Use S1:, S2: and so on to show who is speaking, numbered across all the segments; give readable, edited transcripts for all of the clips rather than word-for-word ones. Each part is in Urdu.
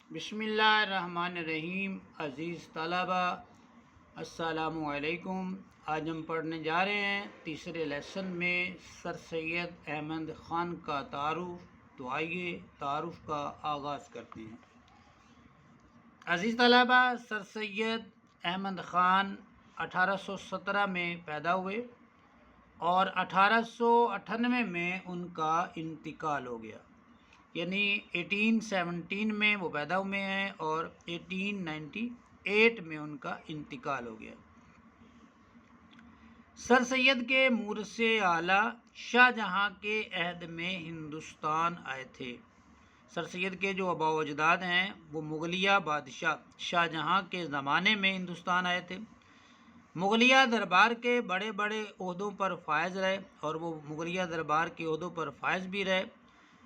S1: بسم اللہ الرحمن الرحیم۔ عزیز طلبہ السلام علیکم۔ آج ہم پڑھنے جا رہے ہیں تیسرے لیسن میں سر سید احمد خان کا تعارف۔ تو آئیے تعارف کا آغاز کرتے ہیں۔ عزیز طلبہ، سر سید احمد خان 1817 میں پیدا ہوئے اور 1898 میں ان کا انتقال ہو گیا، یعنی 1817 میں وہ پیدا ہوئے ہیں اور 1898 میں ان کا انتقال ہو گیا۔ سر سید کے مورث اعلیٰ شاہ جہاں کے عہد میں ہندوستان آئے تھے۔ سر سید کے جو آباء و اجداد ہیں وہ مغلیہ بادشاہ شاہ جہاں کے زمانے میں ہندوستان آئے تھے۔ مغلیہ دربار کے بڑے بڑے عہدوں پر فائز رہے اور وہ مغلیہ دربار کے عہدوں پر فائز بھی رہے۔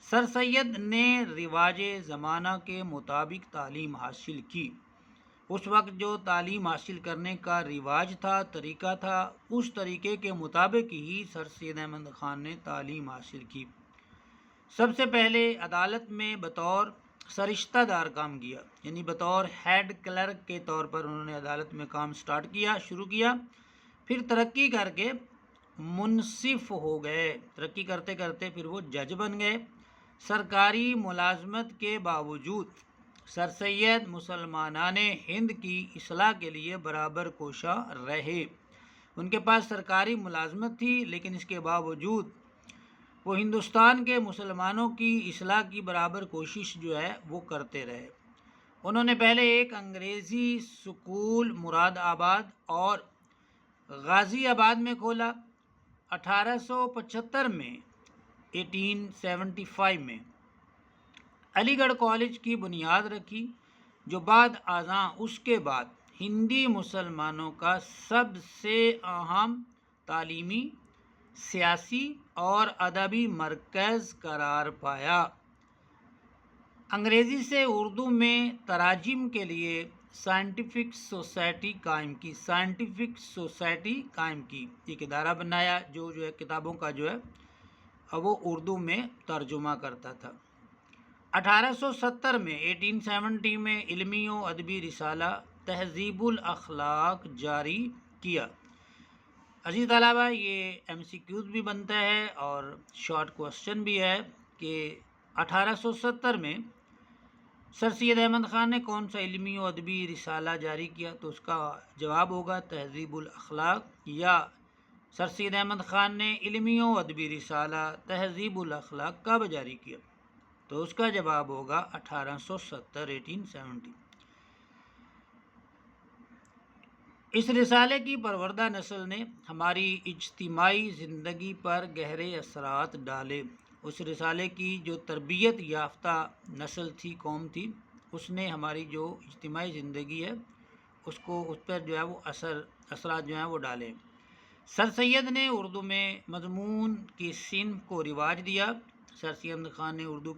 S1: سر سید نے رواج زمانہ کے مطابق تعلیم حاصل کی۔ اس وقت جو تعلیم حاصل کرنے کا رواج تھا، طریقہ تھا، اس طریقے کے مطابق ہی سر سید احمد خان نے تعلیم حاصل کی۔ سب سے پہلے عدالت میں بطور سرشتہ دار کام کیا، یعنی بطور ہیڈ کلرک کے طور پر انہوں نے عدالت میں کام شروع کیا۔ پھر ترقی کر کے منصف ہو گئے، ترقی کرتے کرتے پھر وہ جج بن گئے۔ سرکاری ملازمت کے باوجود سر سید مسلمانان ہند کی اصلاح کے لیے برابر کوشاں رہے۔ ان کے پاس سرکاری ملازمت تھی، لیکن اس کے باوجود وہ ہندوستان کے مسلمانوں کی اصلاح کی برابر کوشش وہ کرتے رہے۔ انہوں نے پہلے ایک انگریزی سکول مراد آباد اور غازی آباد میں کھولا۔ 1875 میں 1875 میں علی گڑھ کالج کی بنیاد رکھی، جو بعد ازاں اس کے بعد ہندی مسلمانوں کا سب سے اہم تعلیمی، سیاسی اور ادبی مرکز قرار پایا۔ انگریزی سے اردو میں تراجم کے لیے سائنٹیفک سوسائٹی قائم کی، ایک ادارہ بنایا جو کتابوں کا وہ اردو میں ترجمہ کرتا تھا۔ 1870 میں 1870 میں علمی و ادبی رسالہ تہذیب الاخلاق جاری کیا۔ عزیز طلبہ، یہ MCQs بھی بنتا ہے اور شارٹ کوسچن بھی ہے کہ 1870 میں سر سید احمد خان نے کون سا علمی و ادبی رسالہ جاری کیا؟ تو اس کا جواب ہوگا تہذیب الاخلاق۔ یا سر سید احمد خان نے علمی و ادبی رسالہ تہذیب الاخلاق کب جاری کیا؟ تو اس کا جواب ہوگا 1870۔ اس رسالے کی پروردہ نسل نے ہماری اجتماعی زندگی پر گہرے اثرات ڈالے۔ اس رسالے کی جو تربیت یافتہ نسل تھی، قوم تھی، اس نے ہماری جو اجتماعی زندگی ہے اس پر وہ اثرات وہ ڈالے۔ سر سید نے اردو میں مضمون کی صنف کو رواج دیا۔ سر سید خان نے اردو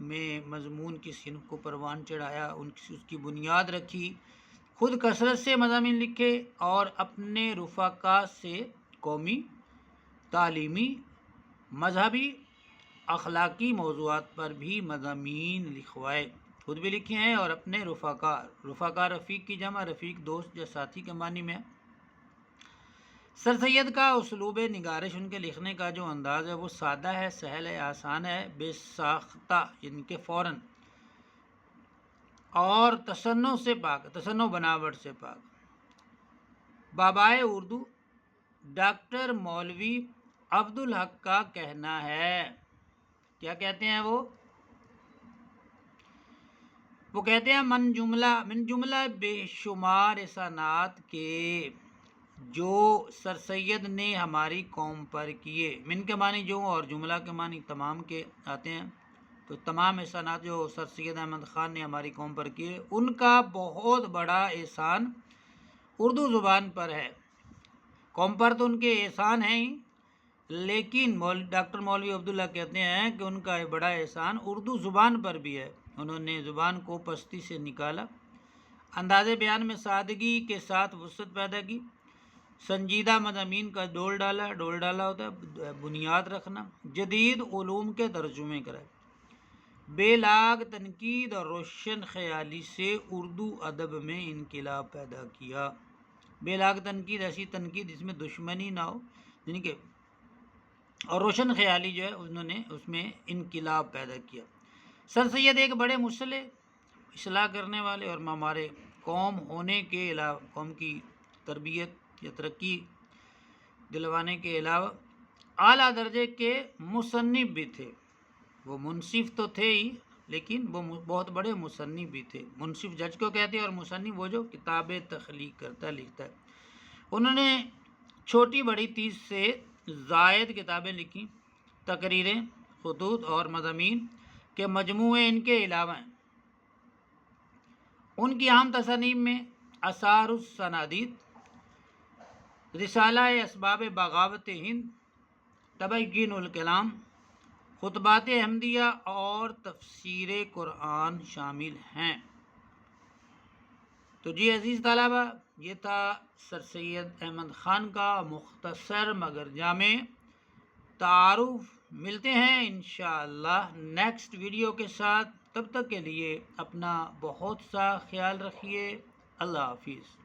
S1: میں مضمون کی صنف کو پروان چڑھایا، اس کی بنیاد رکھی، خود کثرت سے مضامین لکھے اور اپنے رفقا سے قومی، تعلیمی، مذہبی، اخلاقی موضوعات پر بھی مضامین لکھوائے۔ خود بھی لکھے ہیں اور اپنے رفقا رفیق کی جمع رفیق دوست یا ساتھی کے معنی میں۔ سر سید کا اسلوب نگارش، ان کے لکھنے کا جو انداز ہے وہ سادہ ہے، سہل ہے، آسان ہے، بے ساختہ یعنی کہ فوراً، اور تصنع بناوٹ سے پاک۔ بابائے اردو ڈاکٹر مولوی عبدالحق کا کہنا ہے، کیا کہتے ہیں وہ کہتے ہیں من جملہ بے شمار احسانات کے جو سر سید نے ہماری قوم پر کیے، من کے معنی جو اور جملہ کے معنی تمام کے آتے ہیں، تو تمام احسانات جو سر سید احمد خان نے ہماری قوم پر کیے، ان کا بہت بڑا احسان اردو زبان پر ہے۔ قوم پر تو ان کے احسان ہیں ہی، لیکن ڈاکٹر مولوی عبداللہ کہتے ہیں کہ ان کا بڑا احسان اردو زبان پر بھی ہے۔ انہوں نے زبان کو پستی سے نکالا، انداز بیان میں سادگی کے ساتھ وسعت پیدا کی، سنجیدہ مضامین کا ڈول ڈالا ہوتا ہے بنیاد رکھنا، جدید علوم کے ترجمے کرائے، بے لاگ تنقید اور روشن خیالی سے اردو ادب میں انقلاب پیدا کیا۔ بے لاگ تنقید ایسی تنقید جس میں دشمنی نہ ہو، یعنی کہ اور روشن خیالی جو ہے انہوں نے اس میں انقلاب پیدا کیا۔ سر سید ایک بڑے مصلح، اصلاح کرنے والے اور ہمارے قوم ہونے کے علاوہ، قوم کی تربیت یا ترقی دلوانے کے علاوہ اعلیٰ درجے کے مصنف بھی تھے۔ وہ منصف تو تھے ہی، لیکن وہ بہت بڑے مصنف بھی تھے۔ منصف جج کو کہتے ہیں اور مصنف وہ جو کتابیں تخلیق کرتا ہے، لکھتا ہے۔ انہوں نے چھوٹی بڑی 30 سے زائد کتابیں لکھی، تقریریں، خطوط اور مضامین کے مجموعے ان کے علاوہ ہیں۔ ان کی عام تصانیف میں آثار السنادید، رسالہ اسباب بغاوت ہند، تبیین الکلام، خطبات احمدیہ اور تفسیر قرآن شامل ہیں۔ تو جی عزیز طلبہ، یہ تھا سر سید احمد خان کا مختصر مگر جامع تعارف۔ ملتے ہیں انشاءاللہ نیکسٹ ویڈیو کے ساتھ، تب تک کے لیے اپنا بہت سا خیال رکھیے۔ اللہ حافظ۔